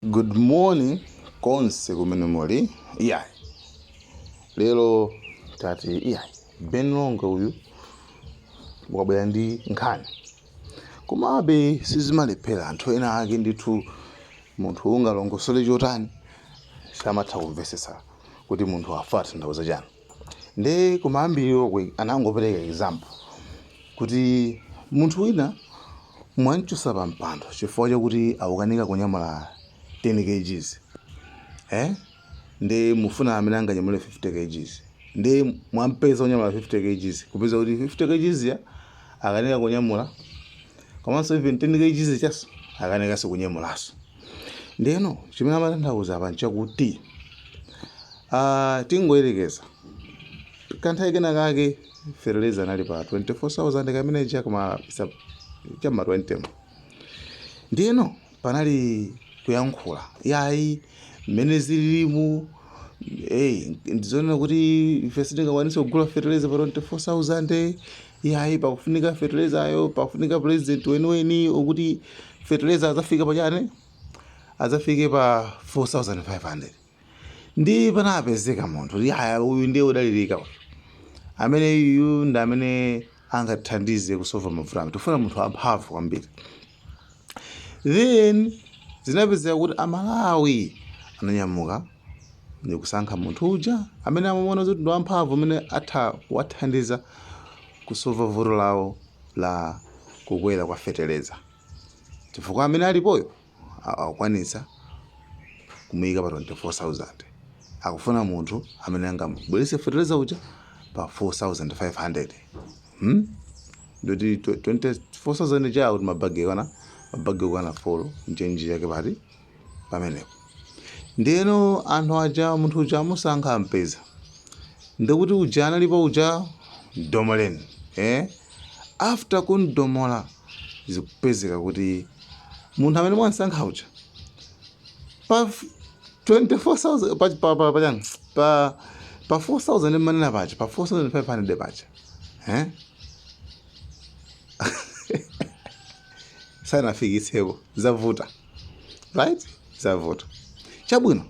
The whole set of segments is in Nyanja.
Good morning konse kumene muli. Lero tati Ben Longo uyu wabwera ndi nkhani komabe sizimalephera anthu ena ake ndithu munthu ungalongosole chotani samatha kumvetsetsa kuti munthu afa atanthauza chani. Nde kumayambiriro anangopereka example kuti munthu wina mwanchosa pa mpando chifukwa chakuti akukanika kunyamula 10 kgs. Nde mufuna amene anganyamule 50 kgs. Nde mwampeza kunyamula 50 kgs kupeza kuti 50 kgs ya akanika kunyamula komanso even 10 kgs chaso akanikanso kunyamulanso. Ndeno chimene amatanthauza apa nchakuti tingoyerekeza kanthawi kena kake fertilizer anali pa 24,000 kamene chakuma 20. Ndeno panali kuyankhula yayi mmene zililimu ndizoona kuti ife sitingakwanise kugula fertilizer pa 24,000 yayi pakufunika fertilizer ayo pakufunika president weniweni ukuti fertilizer azafika pachane azafike pa 4,500. Ndi panapezeka munthu uyu ndiye udalirika amene uyu ndi amene angathandize kusolva mavuto amene tifuna munthu amphamvu kwambiri. Then zinapezeka kuti Amalawi ananyamuka ndi kusankha munthu uja amene amaona kuti ndi wamphamvu amene atha kuwathandiza kusolva vuto lawo la kukwera kwa fertilizer, chifukwa amene alipoyo akukwanitsa kumuyika pa 24,000. Akufuna munthu amene angabweretse fertilizer uja pa 4,500. Ndoti 24,000 chawo kuti mabagi okwana 4 nchenji yake pati pamenepo. Ndeno anthu aja munthu uja amusankha ampeza ndikuti uja analipo uja domoleni. After kundomola zikupezeka kuti munthu amene mwansankha uja pa 24,000 pa 4,000 manena pacha pa 4,500 pacha sanafikitsepo zavuta, right? Zavuta chabwino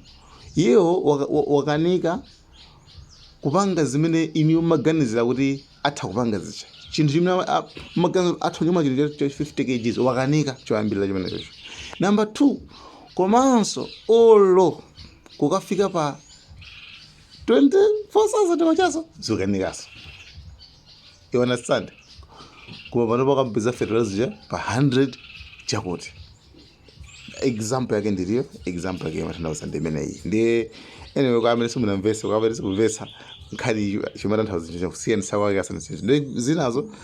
iyewo wakanika kupanga zimene iniyo maganizira kuti atha kupanga zicha chinthu chimene maganizira atha kunyamula chinthu cha 50 kgs wakanika choyambirira chimene chocho. Number 2, komanso olo kukafika pa 24,000 pachaso zikanikanso. You understand? Kuma panopo kampeza fertilizer pa 100 chakuti. Example yake ndiliyo, example yake matanthauza ndimene iyi. Ndiye anyway kwa amene simunamvesa kwa amene sikumvesa nkhani chimatanthauza chakusiyanisa kwake asanasiyana. Ndiye zinazo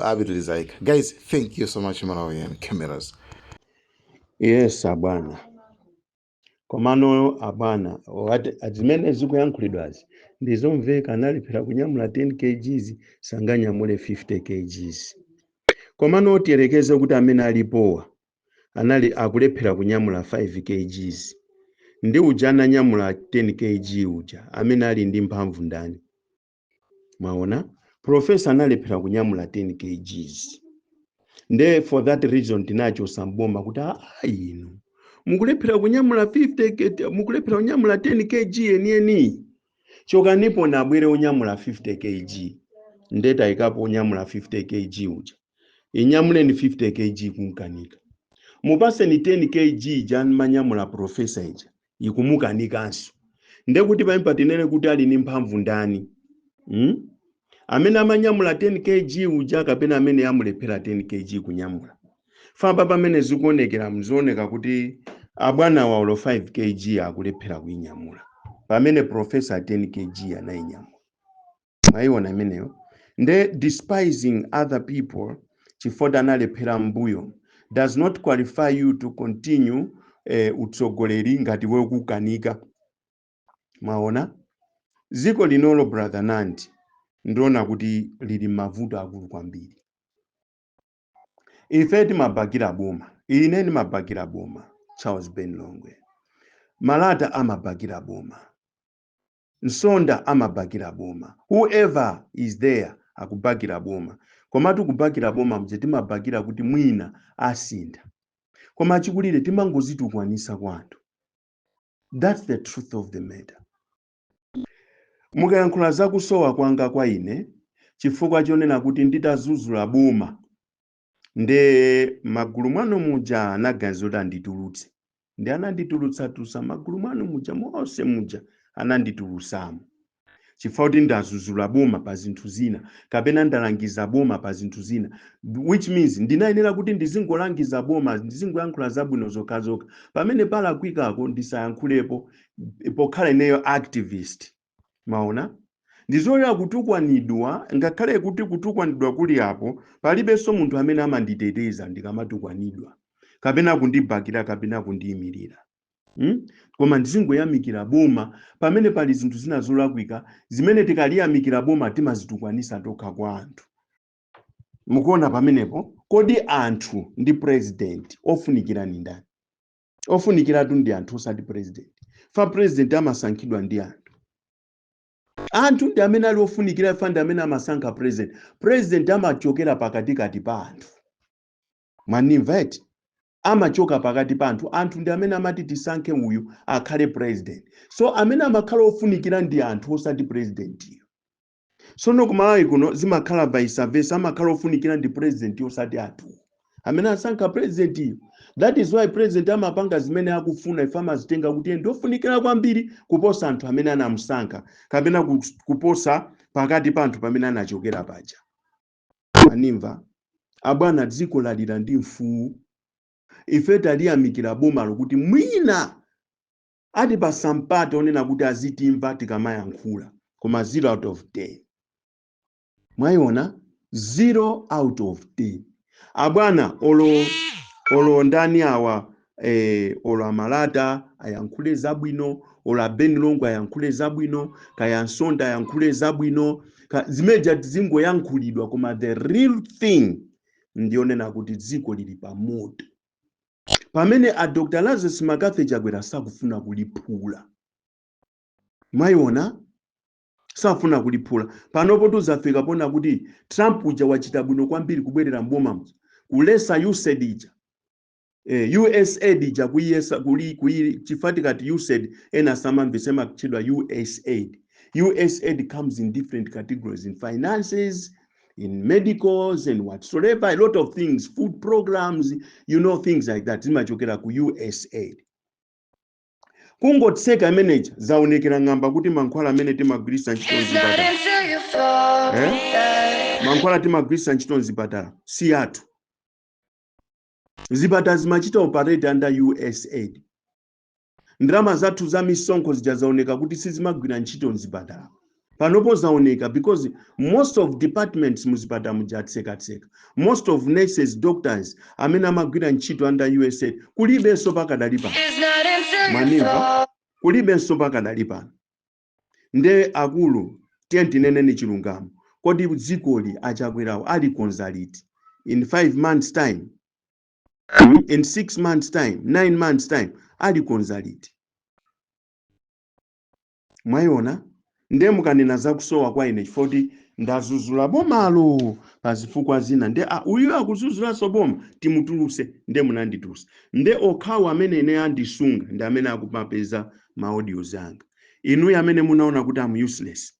abitulizayika. Guys, thank you so much Malawi and cameras. Yes abwana komano abwana azimene zikuyankhulidwazi ndizomveka analiphera kunyamula 10 kgs sanganyamule 50 kgs. Komano tiyerekeze kuti amene alipowa anali akulephera kunyamula 5 kgs ndi uja ananyamula 10 kg uja amene ali ndi mphamvu ndani. Mwaona profesa analephera kunyamula 10 kgs. Nde for that reason tinacho samboma kuti inu mukulephera kunyamula 50 mukulephera kunyamula 10 kg enieni chokanipo na abwere unyamula 50 kg ndeta ikapo unyamula 50 kg uja inyamuleni 50 kg kunkanika mupase ni 10 kg jan manyamula profesa ija ikumukanikanso nde kuti pampatinene kuti ali ni mphamvu ndani. Amene amanyamula 10 kg uja kapena amene amulephera 10 kg kunyamula. Famba pamene zikuonekera mzioneka kuti abwana waulo 5 kg akulephera kuinyamula pamene profesa 10 kg anainyamula. Mwayiona imeneyo. Nde despising other people chifukwa analephera mbuyo does not qualify you to continue utsogoleri ngati wewe kukanika. Mwaona ziko linolo brother Nandi ndona kuti lili mavuto akulu kwambiri. Ifeti mabagira boma ineni mabagira boma Charles Ben Longwe Malata amabagira boma Nsonda amabagira boma whoever is there akubagira boma komatu kubagira boma mjeti mabagira kuti mwina asinda koma achikulire timangozitukwanisa kwanthu. That's the truth of the matter. Mukayankhula zakusowa kwanga kwa ine chifukwa chonena kuti nditazuzula boma nde magulu mwanu muja anaganiza kuti anditulutse, ndi ananditulutsatusa magulu mwanu muja monse muja ananditulutsamo chifukwa kuti ndazuzula boma pa zinthu zina kapena ndalangiza boma pa zinthu zina, which means ndinayenera kuti ndizingolangiza boma, ndizingoyankhula zabwino zokhazokha, pamene palakwikako ndisayankhulepo pokhala ineyo activist. Maona ndizolera kutukwanidwa, ngakhale kuti kutukwanidwa kuli apo palibenso munthu amene amanditeteza ndikamatukwanidwa kapena kundibakira kapena kundiyimirira. Koma ndizingoyamikira boma pamene pali zinthu zina zolakwika zimene tikaliyamikira boma timazitukwanisa tokha kwa anthu. Mukuona pamenepo, kodi anthu ndi president ofunikira ni ndani? Ofunikiratu ndi anthu osati president. Fa president amasankhidwa ndi anthu. Anthu ndi amene ali ofunikira, fa ndi amene amasankha president. President amachokera pakatikati pa anthu. Mwanimva eti? Amachoka pakati pa anthu. Anthu ndi amene amati tisankhe uyu akhale president. So amene amakhala ofunikira ndi anthu osati president iyo. Sono kumalawi kuno zimakhala vice versa, amakhala ofunikira ndi president osati anthu amene asankha president iyo. That is why president amapanga zimene akufuna ife amazitenga kuti ndi ofunikira kwambiri kuposa anthu amene anamusankha kapena kuposa pakati pa anthu pamene anachokera paja. Manimva abwana dziko lalira ndi mfuwu. Ife taliyamikira boma lokuti mwina ati pasampata onena kuti azitimva tikamayankhula, koma 0 out of 10. Mwaiona 0 out of 10. Abwana olo ndani awa olo Amalata ayankhule zabwino, olo Abenilongo ayankhule zabwino, kaya Nsonda ayankhule zabwino, zimeja zingoyankhulidwa, koma the real thing ndionena kuti dziko lili pamoto. Pamene a Dr. Lazarus Makafe Chakwera sakufuna kuliphula. Mwaiona safuna kuliphula. Panopo tuzafika pona kuti Trump uja wachita bwino kwambiri kubwerera mboma kulesa USAID ija. USAID ija kuyesa chifatika ti USAID ena samamvesema kuchidwa USAID. USAID comes in different categories, in finances, in medicals and whatsoever, a lot of things, food programs, you know, things like that. Zimachokera ku USAID. Kungotseka manager zaonekera ngamba kuti mankhwala amene timagwirisa ntchito zipatala. Mankhwala timagwirisa ntchito zipatala si athu. Zipatala zimachita operate under USAID. Ndrama zathu za misonkho zija zaoneka kuti sizimagwira ntchito zipatala. Panopo zaoneka because most of departments muzipatala mujatseka. Most of nurses, doctors amene amagwira ntchito under USAID kulibenso pakadali pano. Manimva kulibenso pakadali pano. Nde akulu tinene ni chilungamo. Kodi dzikoli achakwerawo ali konzaliti in 5 months time, in 6 months time, 9 months time ali konzaliti. Mwaiona nde mukanena zakusowa kwa ine chifoti ndazuzula bomalo pazifukwa zina nde uyu akuzuzula so boma timutuluse nde munandituluse nde okhawa amene ine andisunga ndi amene akumapeza ma audio zanga inu amene munaona kuti am useless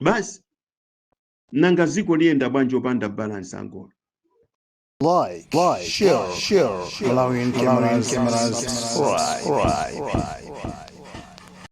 basi nanga ziko liyenda bwanji opanda balance angolo. Like, share, allowing cameras, right.